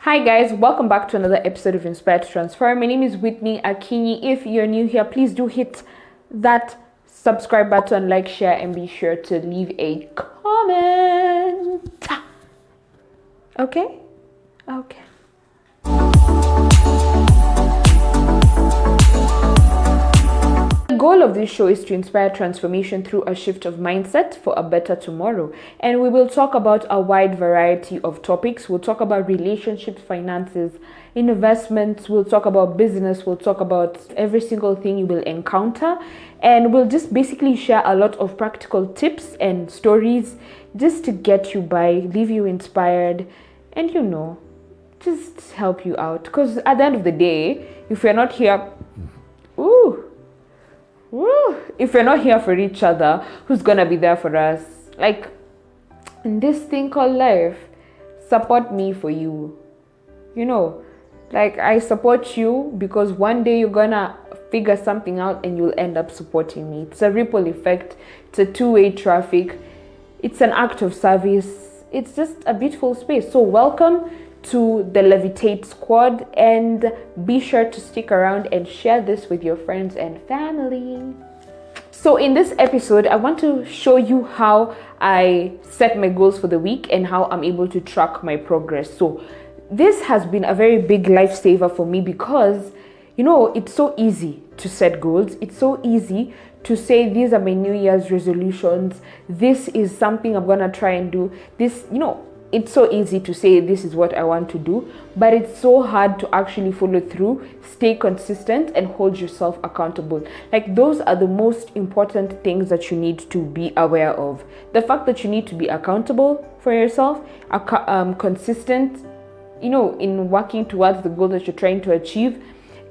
Hi guys, welcome back to another episode of Inspired to Transform. My name is Whitney Akinyi. If you're new here, please do hit that subscribe button, like, share, and be sure to leave a comment. Okay? Okay. The goal of this show is to inspire transformation through a shift of mindset for a better tomorrow. And we will talk about a wide variety of topics. We'll talk about relationships, finances, investments. We'll talk about business. We'll talk about every single thing you will encounter. And we'll just basically share a lot of practical tips and stories just to get you by, leave you inspired, and just help you out. Because at the end of the day, if we're not here, if we're not here for each other, who's gonna be there for us? Like, in this thing called life, support me for you. Like, I support you because one day you're gonna figure something out and you'll end up supporting me. It's a ripple effect. It's a two-way traffic. It's an act of service. It's just a beautiful space. So welcome to the Levitate Squad, and be sure to stick around and share this with your friends and family. So in this episode, I want to show you how I set my goals for the week and how I'm able to track my progress. So this has been a very big lifesaver for me because it's so easy to set goals. It's so easy to say, these are my New Year's resolutions. This is something I'm gonna try and do. It's so easy to say this is what I want to do, but it's so hard to actually follow through, stay consistent, and hold yourself accountable. Like, those are the most important things that you need to be aware of. The fact that you need to be accountable for yourself, consistent, in working towards the goal that you're trying to achieve.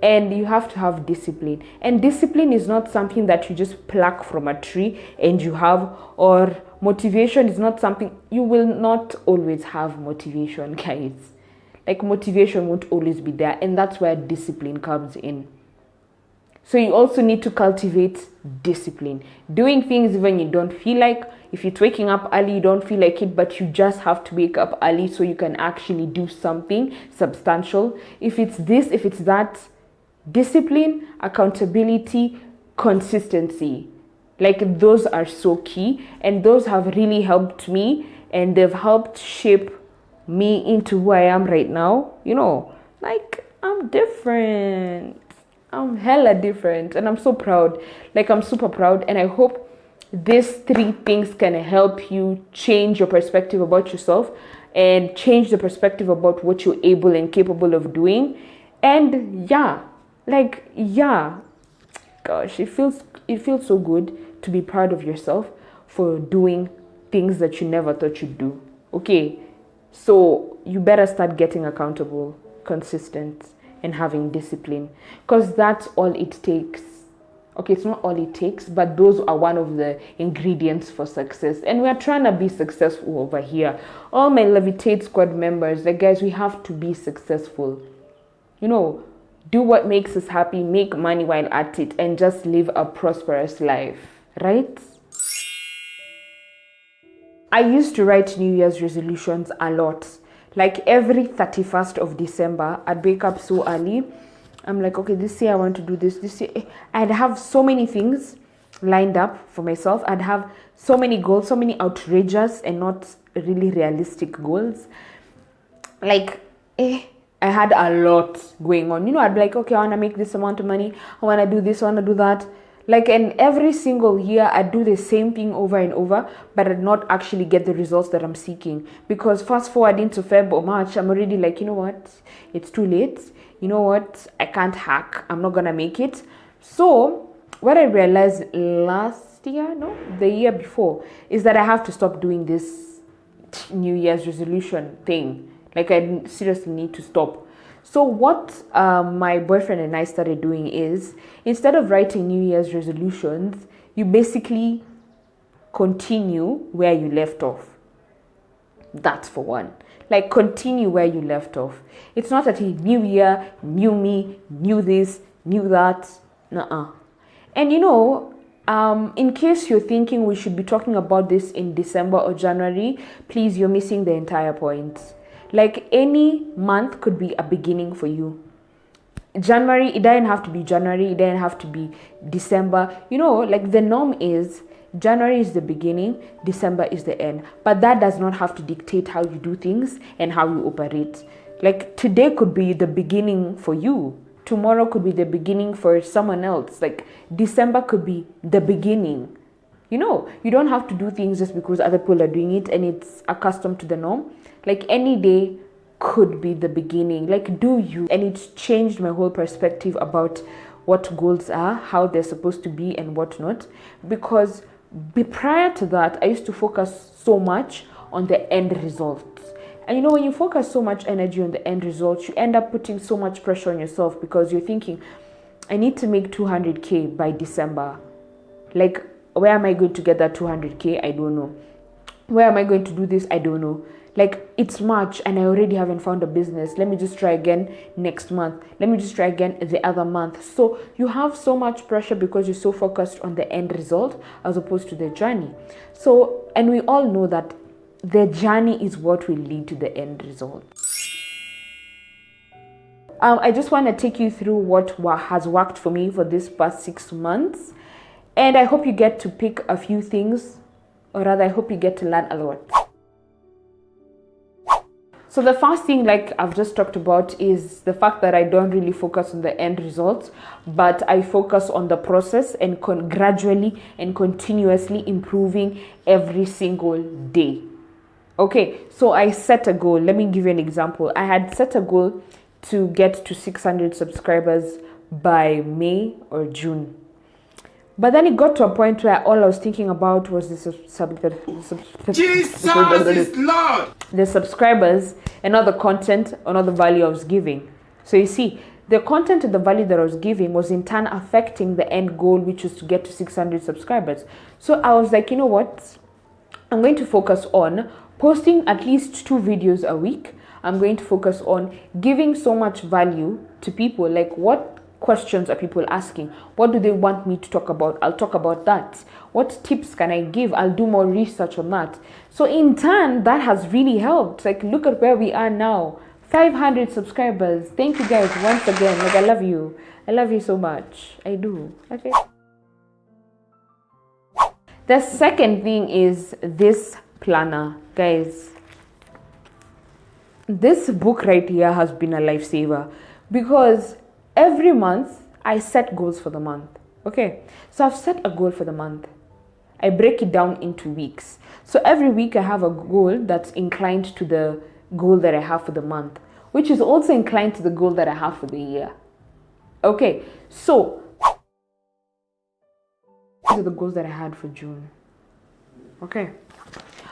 And you have to have discipline. And discipline is not something that you just pluck from a tree and you have, or motivation is not something, you will not always have motivation, guys. Like, motivation won't always be there, and that's where discipline comes in. So you also need to cultivate discipline. Doing things even you don't feel like. If you're waking up early, you don't feel like it, but you just have to wake up early so you can actually do something substantial. If it's this, if it's that, discipline, accountability, consistency. Like, those are so key, and those have really helped me, and they've helped shape me into who I am right now. Like, I'm different. I'm hella different, and I'm so proud. Like, I'm super proud, and I hope these 3 things can help you change your perspective about yourself and change the perspective about what you're able and capable of doing. And gosh, it feels so good to be proud of yourself for doing things that you never thought you'd do. Okay, so you better start getting accountable, consistent, and having discipline, because that's all it takes. Okay, it's not all it takes, but those are one of the ingredients for success. And we're trying to be successful over here. All my Levitate Squad members, guys, we have to be successful. Do what makes us happy, make money while at it, and just live a prosperous life, right? I used to write New Year's resolutions a lot. Like, every 31st of December, I'd wake up so early. I'm like, okay, this year I want to do this. This year, I'd have so many things lined up for myself. I'd have so many goals, so many outrageous and not really realistic goals. Like, I had a lot going on. I'd be like, okay, I want to make this amount of money. I want to do this, I want to do that. Like, and every single year I'd do the same thing over and over, but I'd not actually get the results that I'm seeking. Because fast forward into Feb or March, I'm already like, it's too late. I can't hack. I'm not going to make it. So what I realized the year before, is that I have to stop doing this New Year's resolution thing. Like, I seriously need to stop. So what my boyfriend and I started doing is, instead of writing New Year's resolutions, you basically continue where you left off. That's for one. Like, continue where you left off. It's not that a new year, new me, new this, new that. Nuh-uh. And in case you're thinking we should be talking about this in December or January, please, you're missing the entire point. Like any month could be a beginning for you. January, it doesn't have to be January, it doesn't have to be December. Like the norm is January is the beginning, December is the end. But that does not have to dictate how you do things and how you operate. Like today could be the beginning for you. Tomorrow could be the beginning for someone else. Like December could be the beginning. You don't have to do things just because other people are doing it and it's accustomed to the norm. Like any day could be the beginning. Like do you. And it's changed my whole perspective about what goals are, how they're supposed to be and what not. Because prior to that, I used to focus so much on the end results. And when you focus so much energy on the end results, you end up putting so much pressure on yourself because you're thinking, I need to make 200K by December. Like, where am I going to get that 200K? I don't know. Where am I going to do this? I don't know. Like, it's March and I already haven't found a business. Let me just try again next month. Let me just try again the other month. So you have so much pressure because you're so focused on the end result as opposed to the journey. So, and we all know that the journey is what will lead to the end result. I just want to take you through what has worked for me for this past 6 months. And I hope you get to pick a few things, or rather, I hope you get to learn a lot. So the first thing, like I've just talked about, is the fact that I don't really focus on the end results, but I focus on the process and gradually and continuously improving every single day. Okay, so I set a goal. Let me give you an example. I had set a goal to get to 600 subscribers by May or June. But then it got to a point where all I was thinking about was Jesus is Lord! The subscribers and not the content or not the value I was giving. So you see, the content and the value that I was giving was in turn affecting the end goal, which was to get to 600 subscribers. So I was like, you know what? I'm going to focus on posting at least 2 videos a week. I'm going to focus on giving so much value to people. Like, what questions are people asking? What do they want me to talk about? I'll talk about that. What tips can I give? I'll do more research on that. So in turn, that has really helped. Like, look at where we are now. 500 subscribers. Thank you guys once again. Like, I love you. I love you so much. I do. Okay. The second thing is this planner. Guys, this book right here has been a lifesaver because every month I set goals for the month. Okay, so I've set a goal for the month. I break it down into weeks. So every week I have a goal that's inclined to the goal that I have for the month, which is also inclined to the goal that I have for the year. Okay, so these are the goals that I had for June. Okay,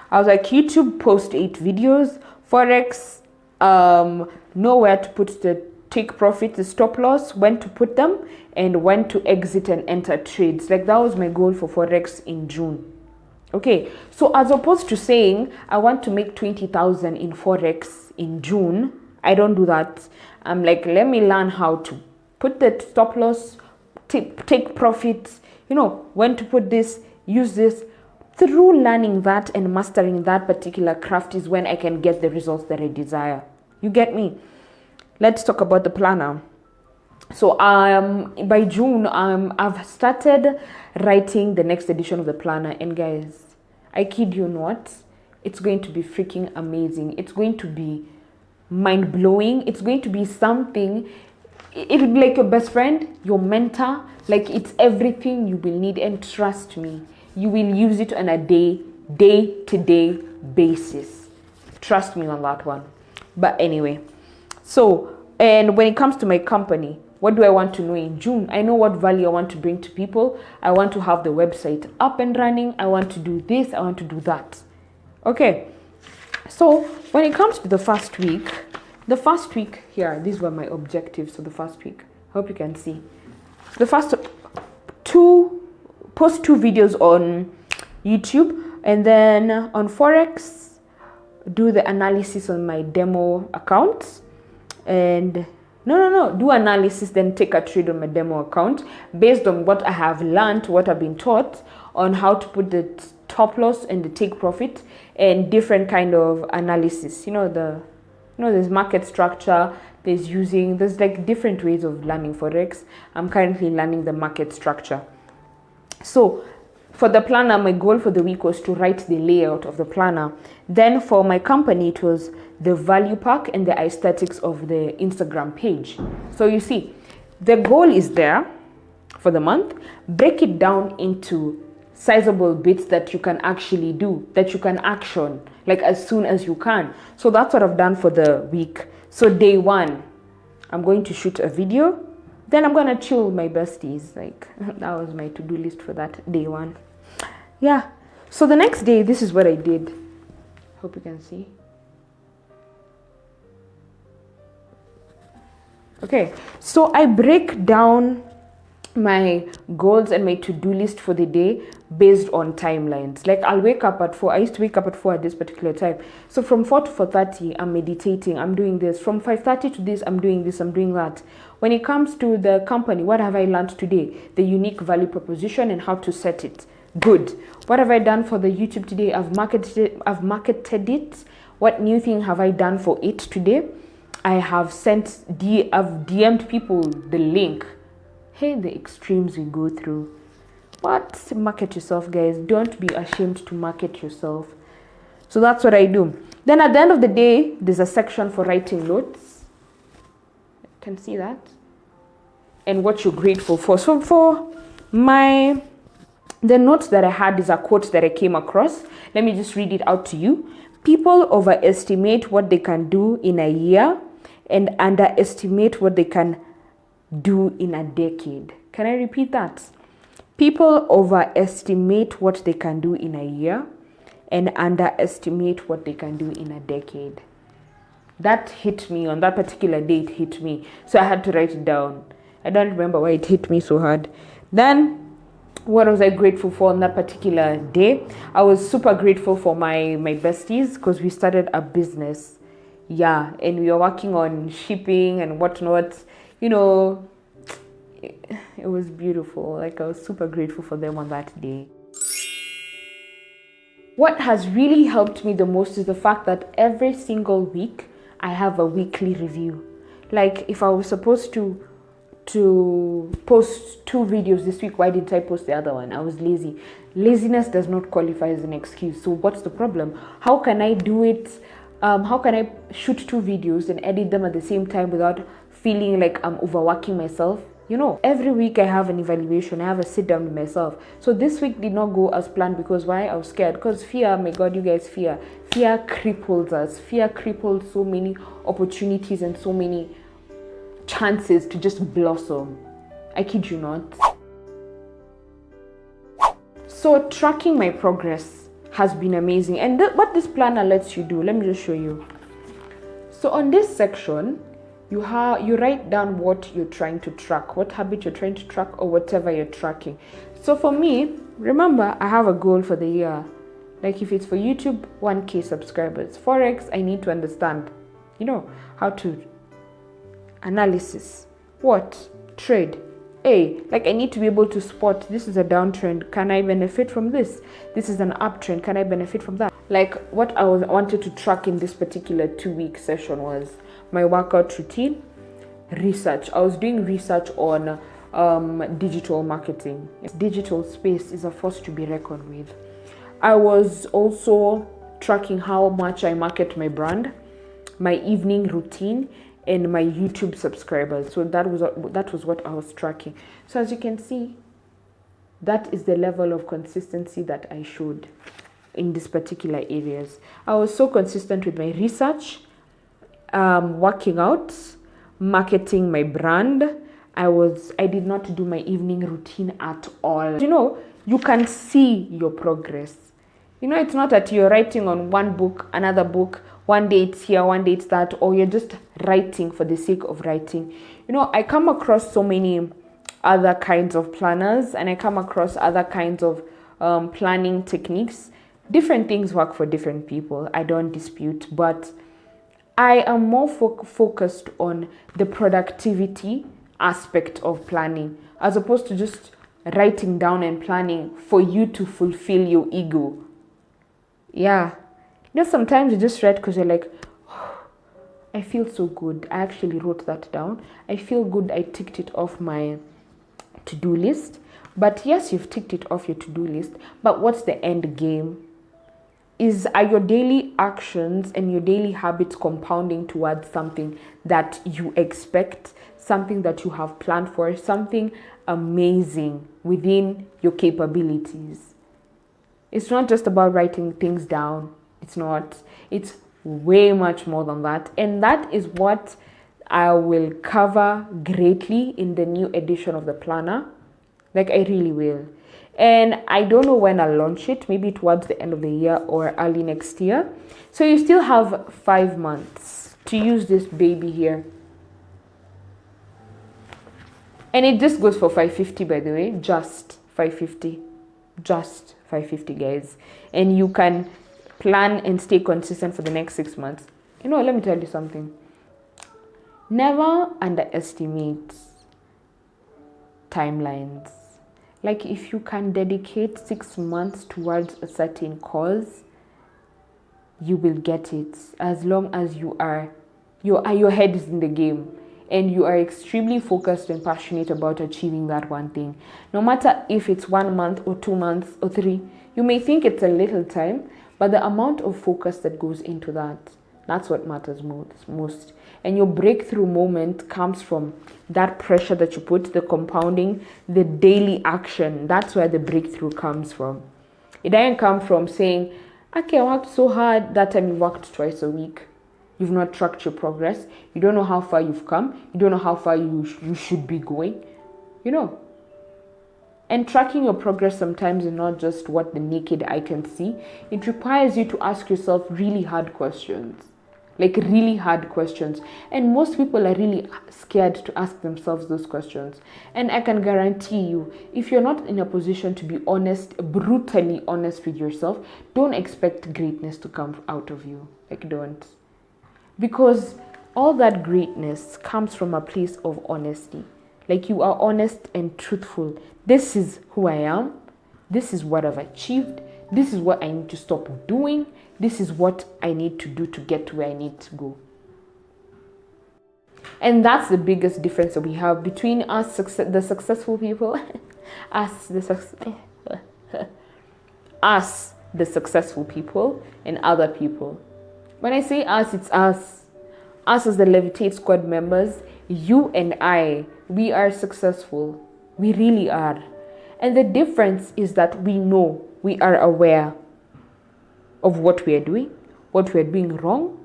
I was like, YouTube, post 8 videos, Forex, know where to put the take profit, the stop loss, when to put them, and when to exit and enter trades. Like, that was my goal for Forex in June. Okay, so as opposed to saying I want to make 20,000 in Forex in June, I don't do that. I'm like, let me learn how to put the stop loss, take profits, when to put this, use this. Through learning that and mastering that particular craft is when I can get the results that I desire. You get me? Let's talk about the planner. So by June, I've started writing the next edition of the planner. And guys, I kid you not, it's going to be freaking amazing. It's going to be mind-blowing. It's going to be something. It will be like your best friend, your mentor. Like, it's everything you will need. And trust me, you will use it on a day-to-day basis. Trust me on that one. But anyway, so, and when it comes to my company, what do I want to know in June? I know what value I want to bring to people. I want to have the website up and running. I want to do this. I want to do that. Okay. So when it comes to the first week here, these were my objectives for the first week. I hope you can see. The first post 2 videos on YouTube, and then on Forex, do the analysis on my demo account. And do analysis, then take a trade on my demo account based on what I have learned, what I've been taught on how to put the top loss and the take profit and different kind of analysis, the There's market structure, there's like different ways of learning forex. I'm currently learning the market structure. So for the planner, my goal for the week was to write the layout of the planner. Then for my company, it was the value pack and the aesthetics of the Instagram page. So you see, the goal is there for the month. Break it down into sizable bits that you can actually do, that you can action like as soon as you can. So that's what I've done for the week. So day 1, I'm going to shoot a video. Then I'm gonna chill with my besties. Like that was my to-do list for that day 1. Yeah. So the next day, this is what I did. Hope you can see. Okay. So I break down my goals and my to-do list for the day based on timelines. Like I'll wake up at 4. I used to wake up at 4 at this particular time. So from 4 to 4:30, I'm meditating. I'm doing this. From 5:30 to this, I'm doing this. I'm doing that. When it comes to the company, what have I learned today? The unique value proposition and how to set it. Good. What have I done for the YouTube today? I've marketed it. What new thing have I done for it today? I have I've DM'd people the link. Hey, the extremes we go through. But market yourself, guys. Don't be ashamed to market yourself. So that's what I do. Then at the end of the day, there's a section for writing notes. You can see that. And what you're grateful for. So for the notes that I had is a quote that I came across. Let me just read it out to you. People overestimate what they can do in a year and underestimate what they can do in a decade. Can I repeat that? People overestimate what they can do in a year and underestimate what they can do in a decade. That hit me on that particular day. It hit me. So I had to write it down. I don't remember why it hit me so hard. Then what was I grateful for on that particular day? I was super grateful for my besties because we started a business. Yeah, and we were working on shipping and whatnot. It was beautiful. Like I was super grateful for them on that day. What has really helped me the most is the fact that every single week I have a weekly review. Like if I was supposed to post 2 videos this week, why didn't I post the other one? I was lazy. Laziness does not qualify as an excuse. So what's the problem? How can I do it? How can I shoot 2 videos and edit them at the same time without feeling like I'm overworking myself? Every week I have an evaluation. I have a sit down with myself. So this week did not go as planned because why? I was scared. Because fear, my God, you guys, fear cripples us. Fear cripples so many opportunities and so many chances to just blossom. I kid you not. So tracking my progress has been amazing. And what this planner lets you do, let me just show you. So on this section, you write down what you're trying to track, what habit you're trying to track, or whatever you're tracking. So for me, remember, I have a goal for the year. Like if it's for YouTube, 1K subscribers. Forex, I need to understand, how to analysis. What? Trade. Like I need to be able to spot this is a downtrend. Can I benefit from this? This is an uptrend. Can I benefit from that? Like what I wanted to track in this particular 2-week session was my workout routine, research. I was doing research on digital marketing. Digital space is a force to be reckoned with. I was also tracking how much I market my brand, my evening routine, and my YouTube subscribers. So that was what I was tracking. So as you can see, that is the level of consistency that I showed in these particular areas. I was so consistent with my research, working out, marketing my brand. I did not do my evening routine at all. You can see your progress. It's not that you're writing on one book, another book, one day it's here, one day it's that, or you're just writing for the sake of writing. I come across so many other kinds of planners, and I come across other kinds of planning techniques. Different things work for different people. I don't dispute, but I am more focused on the productivity aspect of planning, as opposed to just writing down and planning for you to fulfill your ego. Yeah. Sometimes you just write because you're like, oh, I feel so good. I actually wrote that down. I feel good. I ticked it off my to-do list. But yes, you've ticked it off your to-do list. But what's the end game? Are your daily actions and your daily habits compounding towards something that you expect, something that you have planned for, something amazing within your capabilities? It's not just about writing things down. It's not. It's way much more than that. And that is what I will cover greatly in the new edition of the planner. Like, I really will. And I don't know when I'll launch it, maybe towards the end of the year or early next year. So you still have 5 months to use this baby here. And it just goes for $550, by the way, just $550. Just $550, guys. And you can plan and stay consistent for the next 6 months. You know, let me tell you something. Never underestimate timelines. Like, if you can dedicate 6 months towards a certain cause, you will get it, as long as your head is in the game and you are extremely focused and passionate about achieving that one thing. No matter if it's 1 month or 2 months or 3, you may think it's a little time, but the amount of focus that goes into that's what matters most. And your breakthrough moment comes from that pressure that you put, the compounding, the daily action. That's where the breakthrough comes from. It doesn't come from saying, okay, I worked so hard. That time you worked twice a week. You've not tracked your progress. You don't know how far you've come. You don't know how far you should be going. You know. And tracking your progress sometimes is not just what the naked eye can see. It requires you to ask yourself really hard questions. Like, really hard questions. And most people are really scared to ask themselves those questions. And I can guarantee you, if you're not in a position to be honest, brutally honest with yourself, don't expect greatness to come out of you. Like, don't. Because all that greatness comes from a place of honesty. Like, you are honest and truthful. This is who I am. This is what I've achieved. This is what I need to stop doing. This is what I need to do to get to where I need to go. And that's the biggest difference that we have between us, the successful people, us, the successful people, and other people. When I say us, it's us. Us as the Levitate Squad members, you and I, we are successful. We really are. And the difference is that we know, we are aware of what we are doing wrong,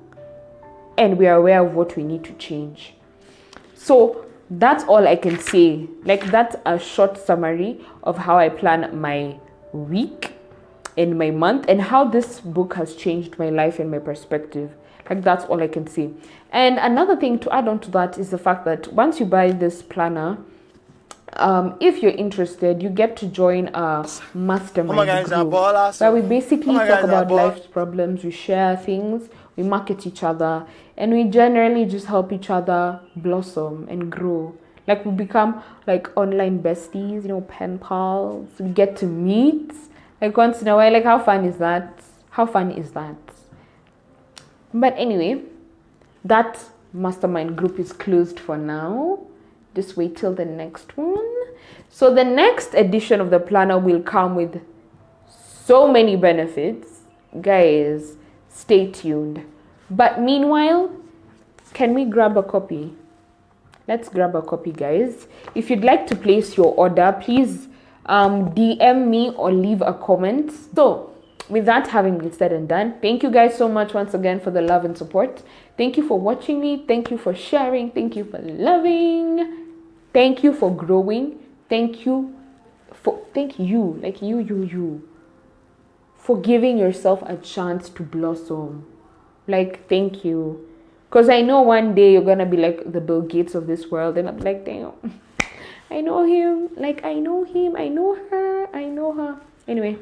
and we are aware of what we need to change. So that's all I can say. Like, that's a short summary of how I plan my week and my month, and how this book has changed my life and my perspective. Like, that's all I can say. And another thing to add on to that is the fact that once you buy this planner, if you're interested, you get to join a mastermind group where we basically talk about life's problems, we share things, we market each other, and we generally just help each other blossom and grow. Like, we become like online besties, you know, pen pals. We get to meet like once in a while. Like, how fun is that? But anyway, that mastermind group is closed for now. Just wait till the next one. So the next edition of the planner will come with so many benefits. Guys, stay tuned. But meanwhile, can we grab a copy? Let's grab a copy, guys. If you'd like to place your order, please DM me or leave a comment. So with that having been said and done, thank you guys so much once again for the love and support. Thank you for watching me. Thank you for sharing. Thank you for loving. Thank you for growing. Thank you, like you, for giving yourself a chance to blossom. Like, thank you. Because I know one day you're going to be like the Bill Gates of this world. And I'm like, damn, I know him. Like, I know him. I know her. Anyway,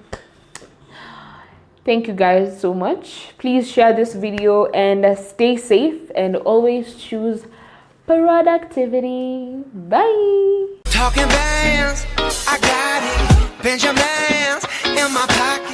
thank you guys so much. Please share this video and stay safe, and always choose productivity. Bye. Talking bands, I got it. Benjamins in my pocket.